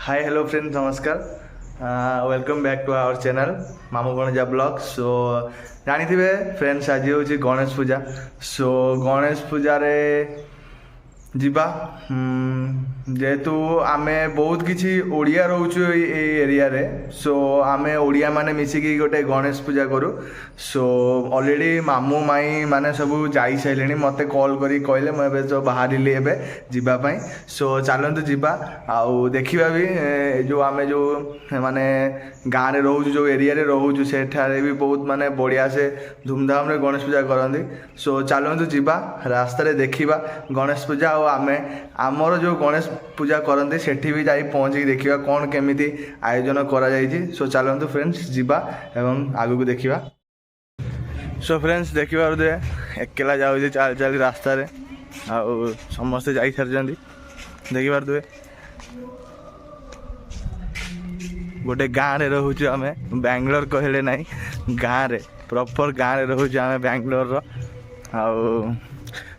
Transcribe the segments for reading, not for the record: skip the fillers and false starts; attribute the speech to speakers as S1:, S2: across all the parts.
S1: हाय hello friends नमस्कार welcome back to our channel मामू गणजा ब्लॉग सो जानी थे फ्रेंड्स आज हूँ गणेश पूजा सो गणेश पूजा रे जीवा जेहेतु आमे बहुत किसी ओडिया रोचु एरिया रे सो आमे ओडिया माने मिसिकी गोटे गणेश पूजा करू सो ऑलरेडी मामू माई माने सब जाई साइलेनी मते कॉल करी कहले मैं एबे जो बाहरिली एबे जीवा पई सो चलंतु जीवा आउ देखिबा भी जो आमे जो माने गाँ रे रहू जो एरिया रे रहू सेठारे भी बहुत माने बढ़िया से धूमधाम रे गणेश पूजा करंदी सो चलंतु जीवा रास्ता रे देखिबा गणेश पूजा आमे आमर जो गणेश पूजा करते सेठी भी जाई पहुँची देखिबा कौन केमिति आयोजन करा जायछि सो चलंतु फ्रेंड्स जीवा एवं आगु को देखिबा सो फ्रेंड्स देखिबा दे एकेला जाउ चाल चाल रास्ता रे आ समस्त जाई सारजंदी देखिबा दे गोटे गाँ रे रहूछु आमे बेंगलोर कहले नाही गाँ रे प्रॉपर गाँ रे रहूछु आमे बेंगलोर रो आ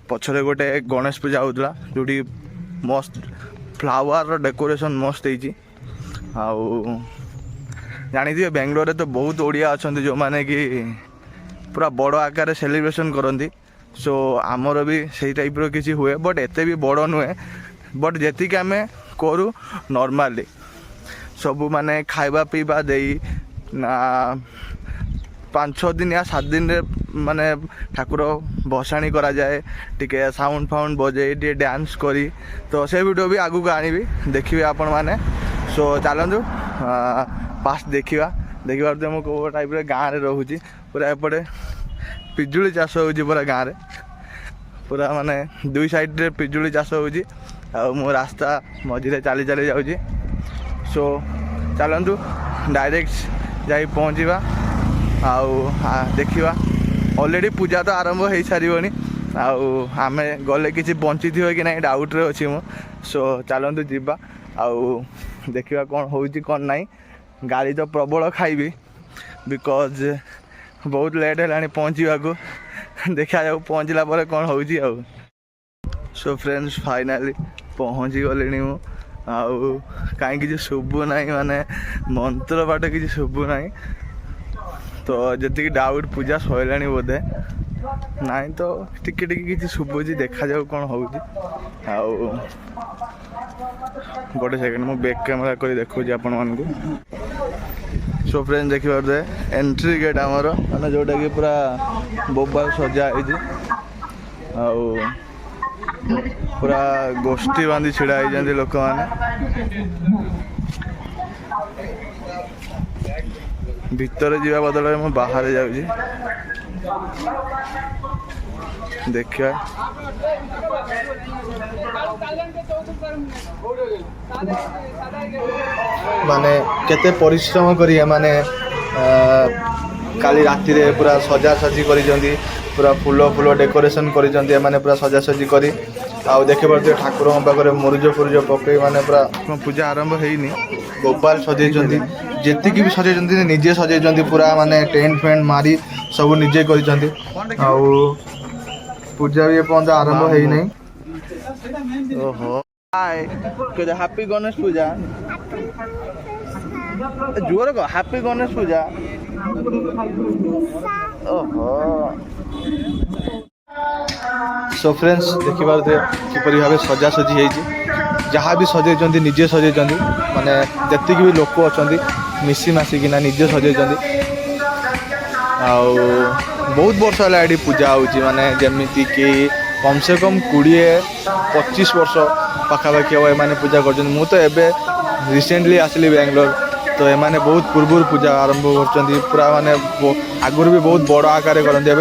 S1: पछरे गोटे गणेश पूजा होता जोटी मस्त फ्लावर डेकोरेशन मस्त होती जानी थी बेंगलोर रे तो बहुत ओडिया अच्छा जो माने कि पूरा बड़ आकार सेलिब्रेशन करती सो आमर भी सही टाइप रो किसी हुए बट एते भी बड़ नुहे बट जी आम करूँ नॉर्मली सब माने खाइबा पीवा दे ना 5-6 दिन या 7 दिन रे माने ठाकुर भसाणी करा जाए टिके साउंड फाउंड बजे टे डांस करी तो से वीडियो भी आगु आनी देखिए आपण माने सो चलतु फास्ट देखा तो मुझे कौ टाइप गाँव रे रोची पूरा एपटे पिजुली चाष हो पूरा गाँव रे पूरा माने दुई साइड रे पिजुली चाष हो मो रास्ता मझे चली चली जाऊँगी सो चलतु डायरेक्ट जा पहुँचवा आउ देखिवा ऑलरेडी पूजा तो आरंभ हो सारी आम गले किसी बंची थी कि ना डाउट रे अच्छी मु सो चलतु जीवा आउ देखिवा कौन हो कौन नाई गाड़ी तो प्रबल खाइबी बिकज बहुत लेट है पहुँचवा को देखा जाऊ पहुँचला पर कौन हो सो फ्रेंड्स फाइनाली पहुँची गली मु आउ कहीं किसी शुभु ना माने मंत्र बाट किसी शुभु ना तो जी डाउट पूजा सैलानी बोधे नाई तो टिके टिके किसी शुभुची देखा जाऊ कौन हो गोटे सेकेंड मु बैक कैमेरा कर देखुची आपण मानकु सो फ्रेंड देखिए दे एंट्री गेट आमर मैंने जोटा कि पूरा बोबाल सजा पूरा गोष्ठी बांधी छिड़ा होती लोक मैंने भीतर जीवा बदल में बाहर जाऊँगी देखिए माने केते परिश्रम करिए माने काली राति रे पूरा सजा सजी करी पूरा फूल फूल डेकोरेशन करी माने पूरा सजा सजी करी आउ देखे पारे ठाकुर पाखे मुरुज फुरुज पकई माने पूरा पूजा आरंभ होनी गोपाल सजे जी भी सजे निजे सजे पूरा माने टेंट फेंट मारी सब निजे कर पूजा भी पर्यंत आरंभ हो नहीं ओहो हैप्पी गणेश पूजा जोर को हैप्पी गणेश पूजा ओहो सो फ्रेंड्स देखि पारे किपरि भाव सजा सजी जहाँ भी सजे निजे सजे माने जी भी लोक अच्छा मिसी मासिकिना निजे सजे बहुत वर्ष है ये पूजा होची माने जमीती कि कम से कम 20-25 वर्ष पाखापाखि हम एम पूजा कर मु तो एवं रिसेंटली आसली बेंगलोर तो एमाने बहुत पूर्व पूजा आरंभ कर पूरा माने आगुरी भी बहुत बड़ आकार करते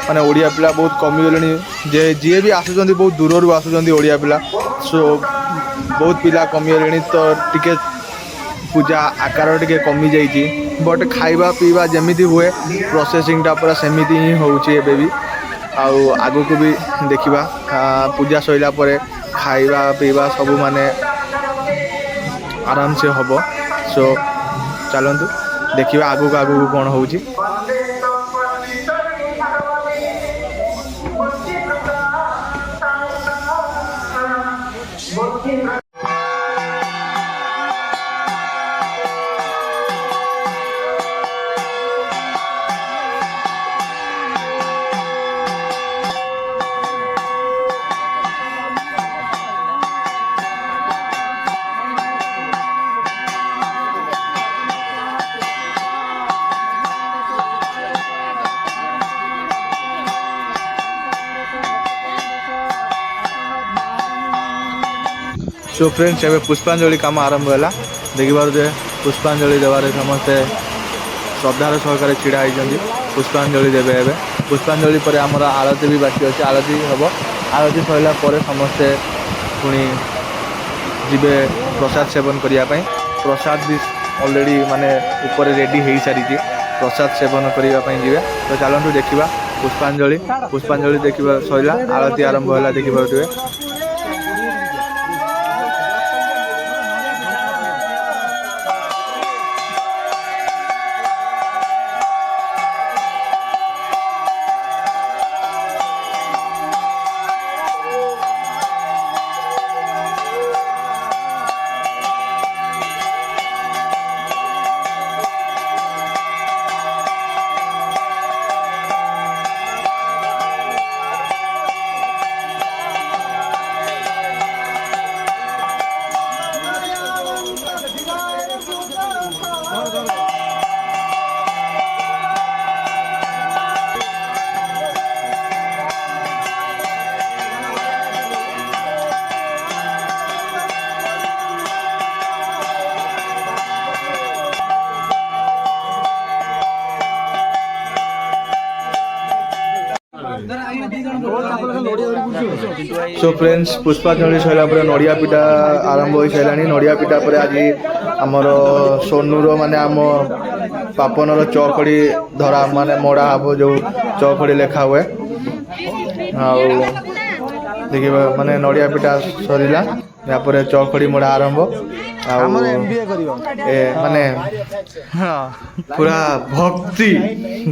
S1: माने ओडिया पिला बहुत कमिगले जे जी भी आसुँच बहुत दूर आसुँच ओडिया पिला सो बहुत पिला कमिगले तो टिके पूजा आकार टिके कमी जाइए बट खाइबा पीवा जमीती हुए प्रोसेसिंगटा पूरा सेमिति ही होउची एबे भी आगु को भी देखिबा पूजा सइला परे खाइबा पीवा सब माने आराम से हबो सो चलंतु देखिबा आगु कौन होउची सो फ्रेंड्स एवं पुष्पांजलि काम आरंभ है देखिए पुष्पांजलि देवार समस्ते श्रद्धार सहकार छिड़ा होती पुष्पांजलि देवे एवं पुष्पांजलि पर आमर आरती भी बाकी अच्छे आरती हम आरती सरला समस्ते पुणी जीवे प्रसाद सेवन करने प्रसाद भी ऑलरेडी माने ऊपर रेडी हो सारी प्रसाद सेवन करने जी तो चलतु देखा पुष्पांजलि देखा सरला आरती आरंभ है देखिए सो फ्रेंड्स पुष्पांजलि सरला नड़िया पिटा आरंभ हो सारा नड़िया पिटा पर आज आमर सोनूर माने आम पापनर चौकड़ी धरा माने मड़ा हम जो चौकड़ी लेखा हुए देखिए माने नड़िया पिटा सरला यापर चौकड़ी मड़ा आरंभ माने पूरा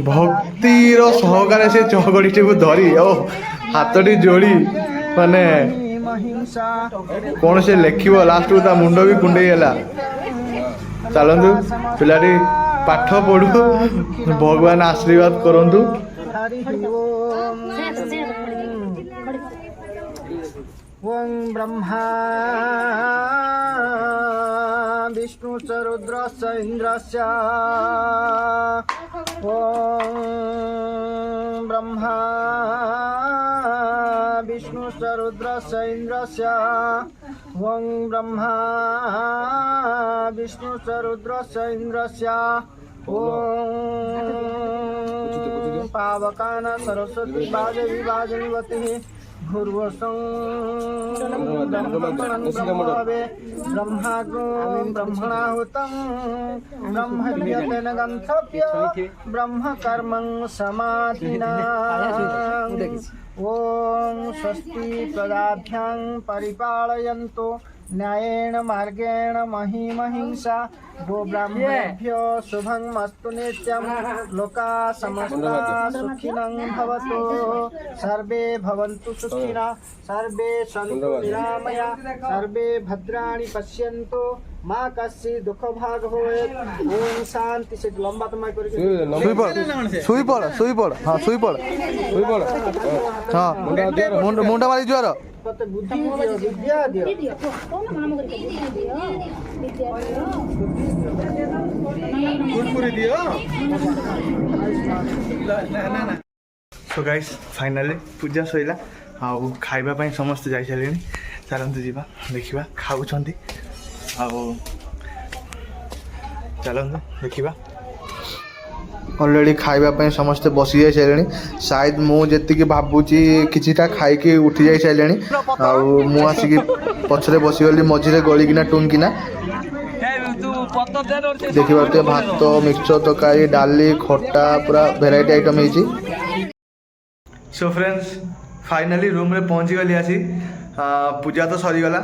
S1: भक्तिर सहकार से चौकड़ी को धरी हाथटी जोड़ी माने कौन से लेखिब लास्ट को मुंड भी कुंडई है चलतु पिलाटी पाठ पढ़ु भगवान आशीर्वाद करंतु ओं ब्रह्मा विष्णु च रुद्रस्य इंद्रस्य ओं ब्रह्मा विष्णु च रुद्रस्य इंद्रस्य ओं ब्रह्मा विष्णु च रुद्रस्य इंद्रस्य ओं पावकान सरस्वती वाजवी वाजनीवती भूर्वसं ब्रह्माग्नो ब्रह्मणाहुतं ब्रह्मज्ञतेन गन्तव्य ब्रह्म कर्मं समाधिना ओं स्वस्ति प्रदाभ्यां परिपालयन्तु न्यायेन मार्गेण महिमहिंसा गो ब्राह्मणेभ्यो शुभमस्तु नित्यं लोका समस्ता सुखिनं भवतु सर्वे भवन्तु सुखिनः सर्वे सन्तु निरामया सर्वे भद्राणि पश्यन्तु माँ कस्य दुख भाग होए ओम शांति से लंबा तो मैं करके सुई पड़ हां सुई पड़ हां मुंडा वाली ज्वार कते बुद्धि दियो विद्या दियो कौन मामा करके विद्या कुरकुरे दियो ना सो गाइस फाइनली पूजा सइला आ खाइबा पई समस्त जाई चलेनी चलंतु जीवा देखिबा खाउछंती चलते देखा ऑलरेडी खाइबा समस्ते बसी जाई सारे शायद मुझे भावुची किछिटा खाई उठी जाई सारे मु आसिक पछरे बसीगली मझे गलिकिना टुंकिना देखिए भात मिक्सचर तरकारी डाली खट्टा पूरा भेराइटी आइटम है। सो फ्रेंड्स फाइनली रूम रे पहुँची गली आसी पूजा तो सरीगला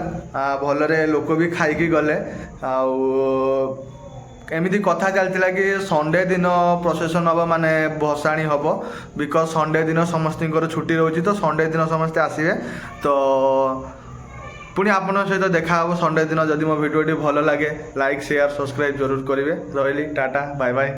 S1: भलरे लोक भी खाई गले एमती कथा चलता कि संडे दिन प्रोसेसन हम माने भसाणी हम बिकज संडे दिन समस्त छुट्टी रोचे तो संडे दिन समस्ते आसवे तो पुणी आपन सहित देखा संडे दिन जदि मो भिडियोटी भल लगे लाइक शेयर सब्सक्राइब जरूर करेंगे रही टाटा बाय बाय।